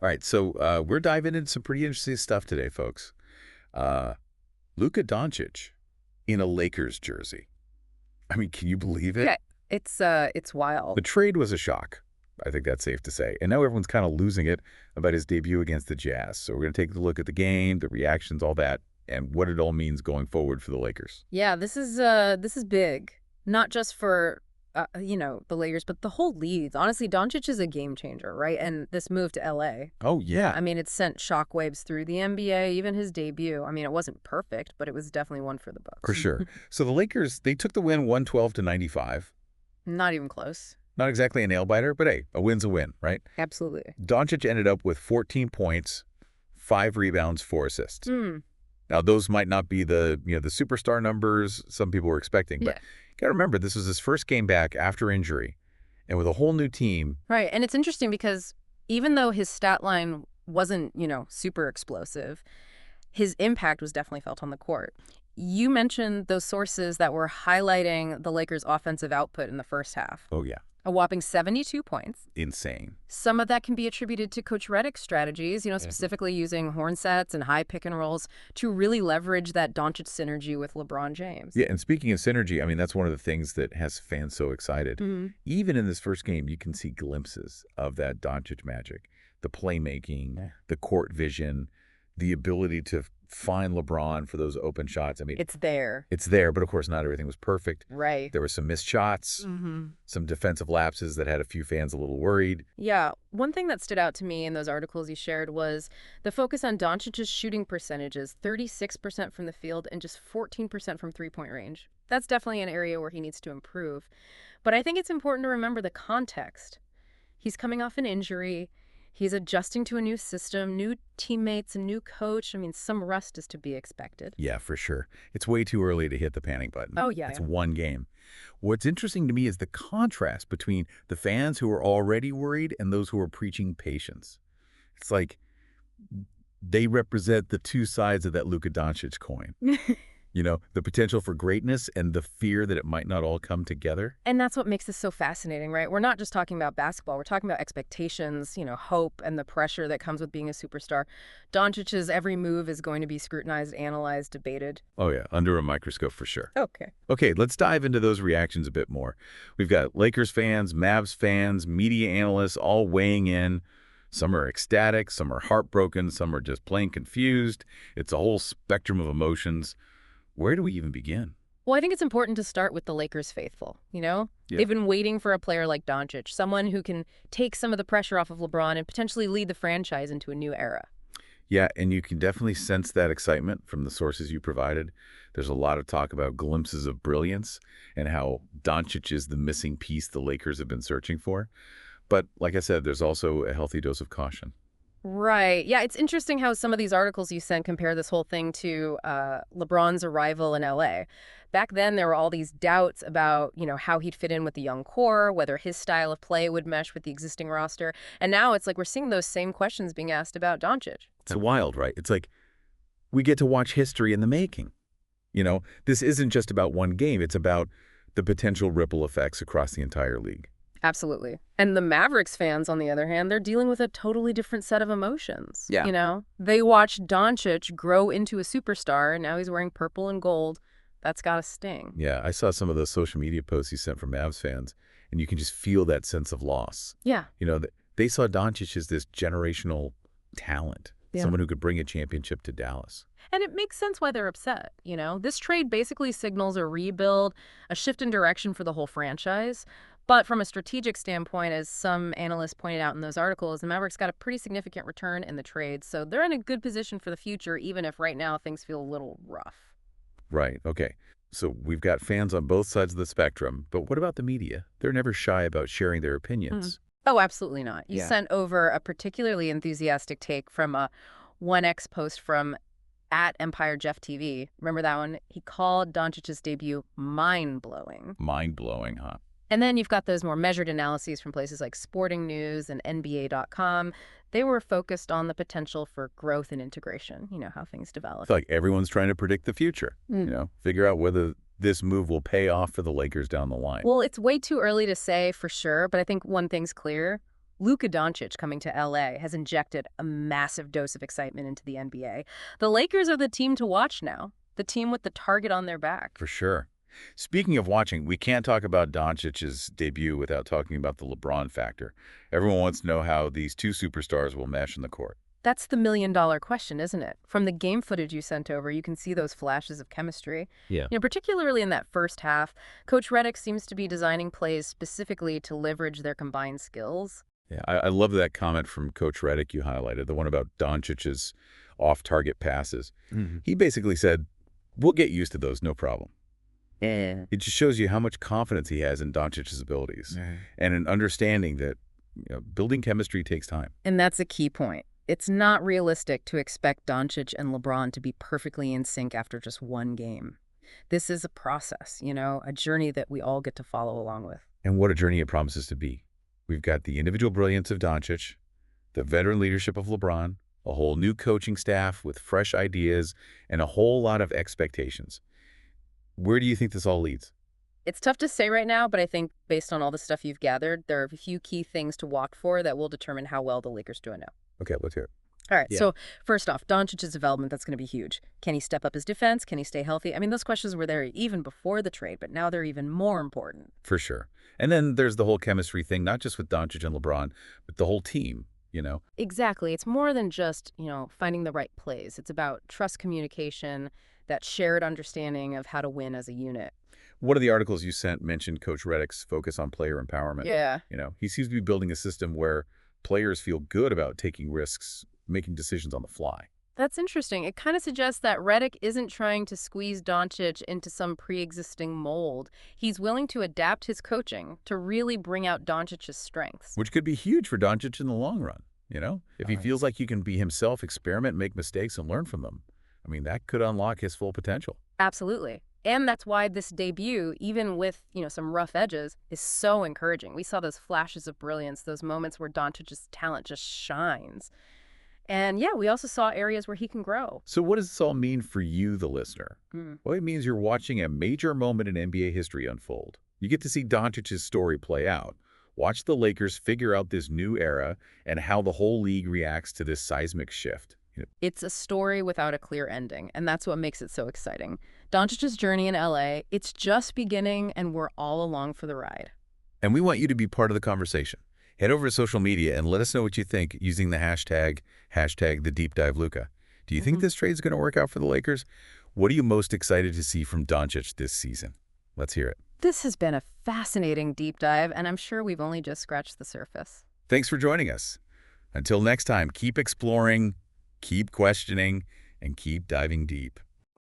All right, so we're diving into some pretty interesting stuff today, folks. Uh, Luka Doncic in a Lakers jersey. I mean, can you believe it? Yeah, it's The wild. trade was a shock. I think that's safe to say. And now everyone's kind of losing it about his debut against the Jazz. So we're going to take a look at the game, the reactions, all that, and what it all means going forward for the Lakers. Yeah, this is big. Not just for the Lakers, but the whole league. Honestly, Doncic is a game changer, right? And this move to LA. Oh, yeah, I mean, it sent shockwaves through the NBA, even his debut. I mean, it wasn't perfect, but it was definitely one for the for books. sure. So the Lakers, they took the win 112-95. Not even close. Not exactly a nail-biter, but hey, a win's a win, right? Absolutely. Doncic ended up with 14 points, 5 rebounds, 4 assists. Hmm. Now, those might not be the superstar numbers some people were expecting, but Yeah. you got to remember, this was his first game back after injury, and with a whole new team. Right. And it's interesting because even though his stat line wasn't, super explosive, his impact was definitely felt on the court. You mentioned those sources that were highlighting the Lakers' offensive output in the first half. Oh, yeah, A whopping 72 points. insane. Some of that can be attributed to Coach Redick's strategies, specifically using horn sets and high pick and rolls to really leverage that Doncic synergy with LeBron James. Yeah, and speaking of synergy, I mean, that's one of the things that has fans so excited. Mhm. Even in this first game, you can see glimpses of that Doncic magic, the playmaking, the court vision, the ability to find LeBron for those open shots. I mean, It's there. it's there, but of course, not everything was perfect. Right. There were some missed shots, some defensive lapses that had a few fans a little worried. Yeah, one thing that stood out to me in those articles you shared was the focus on Doncic's shooting percentages, 36% from the field and just 14% from three-point range. That's definitely an area where he needs to improve. But I think it's important to remember the context. He's coming off an injury. He's adjusting to a new system, new teammates, a new coach. I mean, some rust is to be expected. Yeah, for sure. It's way too early to hit the panic button. Oh, yeah. It's one game. What's interesting to me is the contrast between the fans who are already worried and those who are preaching patience. It's like they represent the two sides of that Luka Doncic coin. The potential for greatness and the fear that it might not all come together. And that's what makes this so fascinating, right? We're not just talking about basketball. We're talking about expectations, hope, and the pressure that comes with being a superstar. Doncic's every move is going to be scrutinized, analyzed, debated. Oh, yeah, under a microscope for sure. Okay. Okay, let's dive into those reactions a bit more. We've got Lakers fans, Mavs fans, media analysts all weighing in. Some are ecstatic, some are heartbroken, some are just plain confused. It's a whole spectrum of emotions. Where do we even begin? Well, I think it's important to start with the Lakers faithful, Yeah. They've been waiting for a player like Doncic, someone who can take some of the pressure off of LeBron and potentially lead the franchise into a new era. Yeah, and you can definitely sense that excitement from the sources you provided. There's a lot of talk about glimpses of brilliance and how Doncic is the missing piece the Lakers have been searching for. But like I said, there's also a healthy dose of caution. Right. Yeah, it's interesting how some of these articles you sent compare this whole thing to LeBron's arrival in LA. Back then, there were all these doubts about, how he'd fit in with the young core, whether his style of play would mesh with the existing roster. And now it's like we're seeing those same questions being asked about Doncic. It's wild, right? It's like we get to watch history in the making. This isn't just about one game. It's about the potential ripple effects across the entire league. Absolutely. And the Mavericks fans, on the other hand, they're dealing with a totally different set of emotions. Yeah. They watched Doncic grow into a superstar, and now he's wearing purple and gold. That's got to sting. Yeah, I saw some of those social media posts you sent from Mavs fans, and you can just feel that sense of loss. Yeah. They saw Doncic as this generational talent, Yeah. someone who could bring a championship to Dallas. And it makes sense why they're upset, This trade basically signals a rebuild, a shift in direction for the whole franchise. But from a strategic standpoint, as some analysts pointed out in those articles, the Mavericks got a pretty significant return in the trade. So they're in a good position for the future, even if right now things feel a little rough. Right, okay. So we've got fans on both sides of the spectrum, but what about the media? They're never shy about sharing their opinions. Oh, absolutely not. You Yeah. sent over a particularly enthusiastic take from a 1X post from @EmpireJeffTV. Remember that one? He called Doncic's debut mind-blowing. Mind-blowing, huh? And then you've got those more measured analyses from places like Sporting News and NBA.com. They were focused on the potential for growth and integration, how things I develop. feel like everyone's trying to predict the future, figure out whether this move will pay off for the Lakers down the line. Well, it's way too early to say for sure, but I think one thing's clear. Luka Doncic coming to LA has injected a massive dose of excitement into the NBA. The Lakers are the team to watch now, the team with the target on their back. For sure. Speaking of watching, we can't talk about Doncic's debut without talking about the LeBron factor. Everyone wants to know how these two superstars will mesh in the court. That's the million-dollar question, isn't it? From the game footage you sent over, you can see those flashes of chemistry. Yeah. Particularly in that first half, Coach Redick seems to be designing plays specifically to leverage their combined skills. Yeah, I love that comment from Coach Redick you highlighted, the one about Doncic's off-target passes. He basically said, we'll get used to those, no problem. Yeah. It just shows you how much confidence he has in Doncic's abilities and an understanding that building chemistry takes time. And that's a key point. It's not realistic to expect Doncic and LeBron to be perfectly in sync after just one game. This is a process, a journey that we all get to follow along with. And what a journey it promises to be. We've got the individual brilliance of Doncic, the veteran leadership of LeBron, a whole new coaching staff with fresh ideas, and a whole lot of expectations. Where do you think this all leads? It's tough to say right now, but I think based on all the stuff you've gathered, there are a few key things to watch for that will determine how well the Lakers do it now. Okay, let's hear it. All right, Yeah. so first off, Doncic's development, that's going to be huge. Can he step up his defense? Can he stay healthy? I mean, those questions were there even before the trade, but now they're even more important. For sure. And then there's the whole chemistry thing, not just with Doncic and LeBron, but the whole team, Exactly. It's more than just, finding the right plays. It's about trust communication, that shared understanding of how to win as a unit. One of the articles you sent mentioned Coach Redick's focus on player empowerment. Yeah. He seems to be building a system where players feel good about taking risks, making decisions on the fly. That's interesting. It kind of suggests that Redick isn't trying to squeeze Doncic into some pre-existing mold. He's willing to adapt his coaching to really bring out Doncic's strengths. Which could be huge for Doncic in the long run, If he feels like he can be himself, experiment, make mistakes, and learn from them. I mean, that could unlock his full potential. Absolutely. And that's why this debut, even with, some rough edges, is so encouraging. We saw those flashes of brilliance, those moments where Doncic's talent just shines. And yeah, we also saw areas where he can grow. So what does this all mean for you, the listener? Well, it means you're watching a major moment in NBA history unfold. You get to see Doncic's story play out. Watch the Lakers figure out this new era and how the whole league reacts to this seismic shift. It's a story without a clear ending, and that's what makes it so exciting. Doncic's journey in LA, it's just beginning, and we're all along for the ride. And we want you to be part of the conversation. Head over to social media and let us know what you think using the hashtag #TheDeepDiveLuka. Do you think this trade is going to work out for the Lakers? What are you most excited to see from Doncic this season? Let's hear it. This has been a fascinating deep dive, and I'm sure we've only just scratched the surface. Thanks for joining us. Until next time, keep exploring, keep questioning, and keep diving deep.